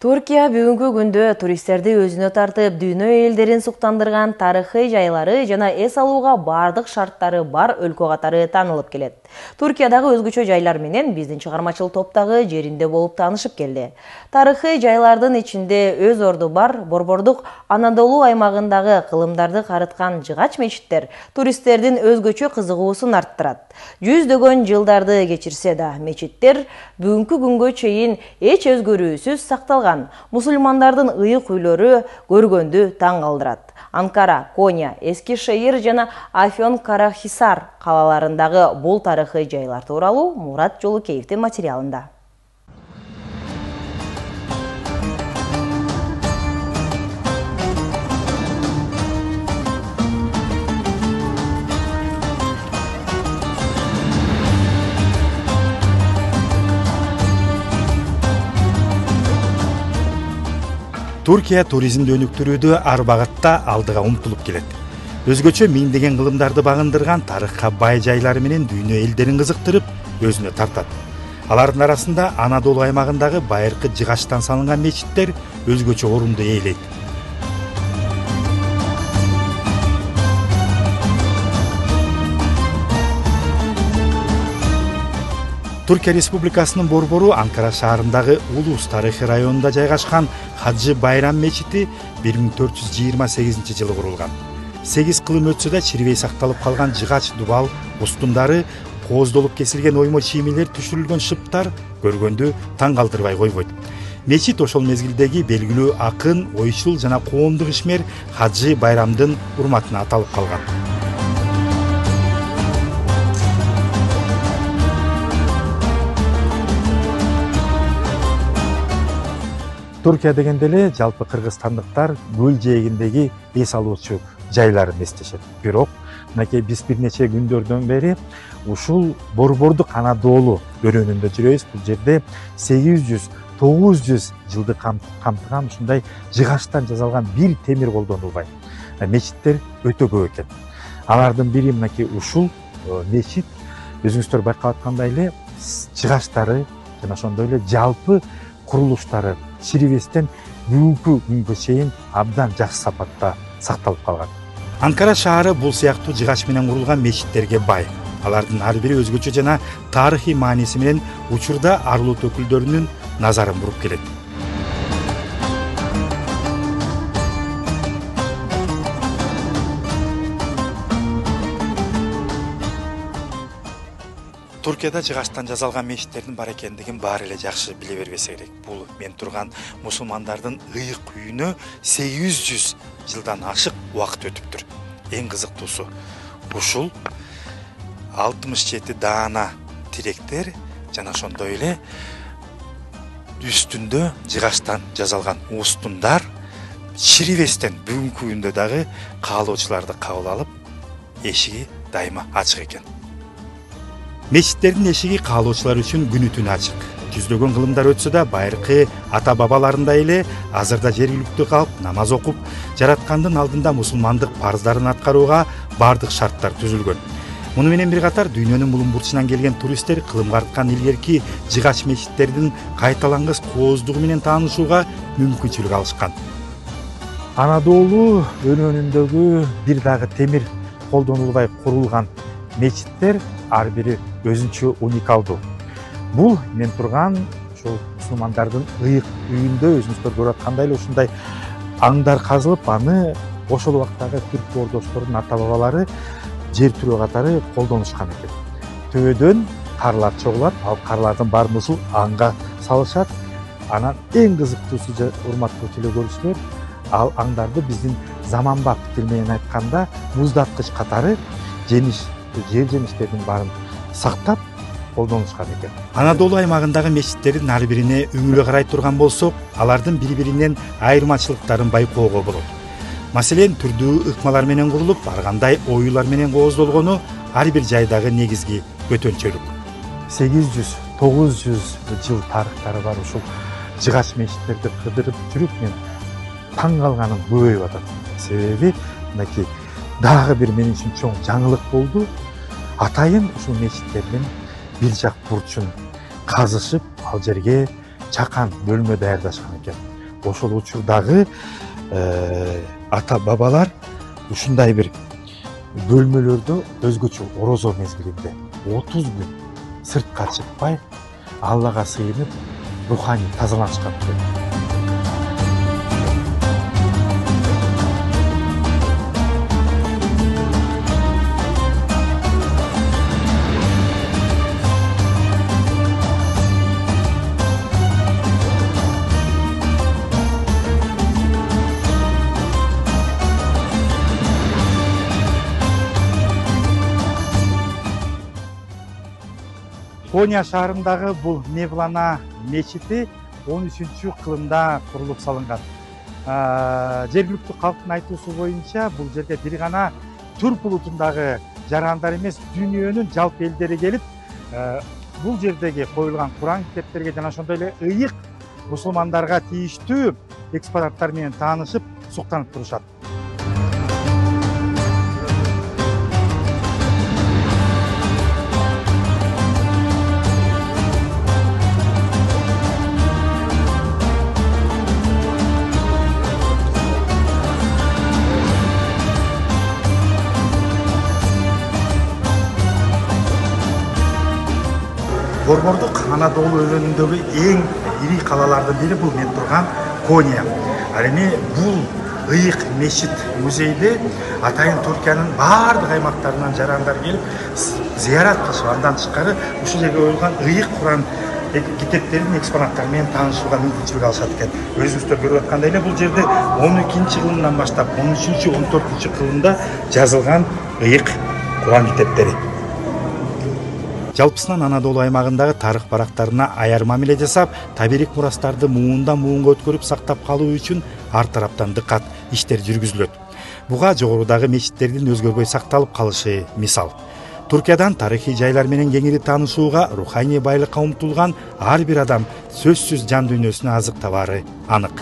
Түркия бүгүнкү күндө туристтерди өзүнө тартып, дүйнө элдерин суктандырган тарыхый жайлары жана эс алууга бардык шарттары бар өлкө катары таанылып келет. Түркиядагы өзгөчө жайлар менен биздин чыгармачыл топтагы жеринде болуп таанышып келди. Тарыхый жайлардын ичинде өз орду бар Борбордук Анадолу аймагындагы кылымдарды карыткан жыгач мечиттер туристтердин өзгөчө кызыгуусун арттырат. Жүздөгөн жылдарды кечирсе да, мечиттер бүгүнкү күнгө чейин эч өзгөрүүсүз сакталган. Мусулмандардын ыйык үйлөрү көргөндү таң калтырат. Анкара, Коня, Эскишehir жана Афьон-Карахисар калаларындагы бул тарыхый жайлар тууралуу Мурат Жолукеевдин материалында. Түркия туризмди өнүктүрүүдө ар багытта алдыга умтулуп келет. Өзгөчө миңдеген кылымдарды багындырган тарыхка бай жайлары менен дүйнө элдерин кызыктырып, өзүнө тартат. Алардын арасында Анадолу аймагындагы байыркы жыгачтан салынган мечиттер өзгөчө орунду ээлейт. Түркия Республикасынын борбору Анкара шаарындагы Улус тарыхый районунда жайгашкан Хаджы Байрам мечити 1428-жылы курулган. 8 кылым өтсө да чирбей сакталып калган жыгач дубал устундары, кооздолуп кесилген оймо чиймелер түшүрүлгөн шыптар көргөндү таң калтырбай койбойт. Мечит ошол мезгилдеги белгилүү акын, ойчул жана коомдук ишмер Хаджы Байрамдын урматына аталып калган. Түркия дегенде эле жалпы кыргызстандыктар көл жээгиндеги эс алуучу жайларын эстешет. Бирок, мынакей биз бир нече күндөрдөн бери ушул Борбордук Анадолу өрөөнүндө жүрөбүз. Бул жерде 800-900 жылды камтыган ушундай жыгачтан жасалган бир темир колдонулбайт. Мечиттер өтө көп экен. Алардын бири мынакей ушул мечит, өзүңүздөр байкап аткандай эле жыгачтары жана ошондой эле жалпы курулуштары чирибестен бүгүнкү күнгө чейин абдан жакшы сапатта сакталып калган. Анкара шаары бул сыяктуу жыгач менен курулган мечиттерге бай. Алардын ар бири өзгөчө жана тарыхый мааниси менен учурда ар улут өкүлдөрүнүн назарын буруп келет. Түркияда жыгачтан жасалган мечиттердин бар экендигин баары эле жакшы биле бербесе керек. Бул мен турган мусулмандардын ыйык үйүнө 800 жылдан ашык убакыт өтүптүр. Эң кызыктуусу ушул 67 даана тиректер жана ошондой эле үстүндө жыгачтан жасалган устундар чирибестен бүгүнкү күндө дагы каалоочуларды кабыл алып, эшиги дайыма ачык экен. Мечиттердин эшиги каалоочулар үчүн күнү түнү ачык. Жүздөгөн кылымдар өтсө да байыркы ата бабаларындай эле азырда жергиликтүү калп намаз окуп, жараткандын алдында мусулмандык парыздарын аткарууга бардык шарттар түзүлгөн. Муну менен бир катар дүйнөнүн мулун бурчунан келген туристтер кылымга арткан илгерки жыгач мечиттердин кайталангыс кооздугу менен таанышууга мүмкүнчүлүк алышкан. Анадолу өрөөнүндөгү бир дагы темир колдонулбай курулган мечиттер ар бири өзүнчө уникалдуу. Бул мен турган ошол мусулмандардын ыйык үйүндө өзүңүздөр көрүп аткандай эле ушундай аңдар казылып, аны ошол убактагы түрк ордоштордун ата бабалары жер түрөө катары колдонушкан экен. Төбөдөн карлар чогулат, ал карлардын баарын ушул аңга салышат. Анан эң кызыктуусу, урматтуу телекөрүүчүлөр, ал аңдарды биздин заманбап тил менен айтканда муздаткыч катары жер жемиштердин баарын сактап колдонушкан экен. Анадолу аймагындагы мечиттердин ар бирине үңүлө карай турган болсок, алардын бири-биринен айырмачылыктарын байкоого болот. Маселен, түрдүү ыкмалар менен курулуп, ар кандай оюлар менен кооздолгону ар бир жайдагы негизги көтөнчөлүк. 800-900 жыл тарыхтары бар ушул жыгач мечиттерди кыдырып жүрүп, мен таң калганым көбөйүп атат. Себеби, мынакей дагы бир мен үчүн чоң жаңылык болду. Атайын ушул мечиттердин бир жак бурчун казышып, ал жерге чакан бөлмө даярдашкан экен. Ошол учурдагы ата бабалар ушундай бир бөлмөлөрдө өзгөчө орозо мезгилинде 30 күн сыртка чыкпай Аллага сыйынып руханий тазаланышкан экен. Konya шаарындагы бул Мевлана мечити 13-кылымда курулуп салынган. Жергиликтүү калктын айтуусу боюнча бул жерге бир гана түрк улутундагы жарандар эмес, дүйнөнүн жалпы элдери келип, бул жердеги коюлган Куран китептерге жана ошондой эле ыйык мусулмандарга тийиштүү экспонаттар менен таанышып, суктанып турушат. Борбордук Анадолу өрөөнүндөгү эң ири калалардын бири бул мен турган Коnya. Ал эми бул ыйык мечит музейде атайын Түркиянын баардык аймактарынан жарандар келип зыярат кылышып, андан тышкары ушул жерге коюлган ыйык Куран китептеринин экспонаттары менен таанышууга мүмкүнчүлүк алышат экен. Өзүңүздөр көрүп аткандай эле бул жерде 12-кылымдан баштап 13-14-кылымда жазылган ыйык Куран китептери. Жалпысынан Анадолу аймагындагы тарых барактарына аяр мамиле жасап, табирик мурастарды муундан муунга өткөрүп сактап калуу үчүн ар тараптан дыкат иштер жүргүзүлөт. Буга жогорудагы мечиттердин өзгөрбөй сакталып калышы мисал. Түркиядан тарыхый жайлар менен кеңири таанышууга, руханий байлыкка умтулган ар бир адам сөзсүз жан дүйнөсүнө азык табары анык.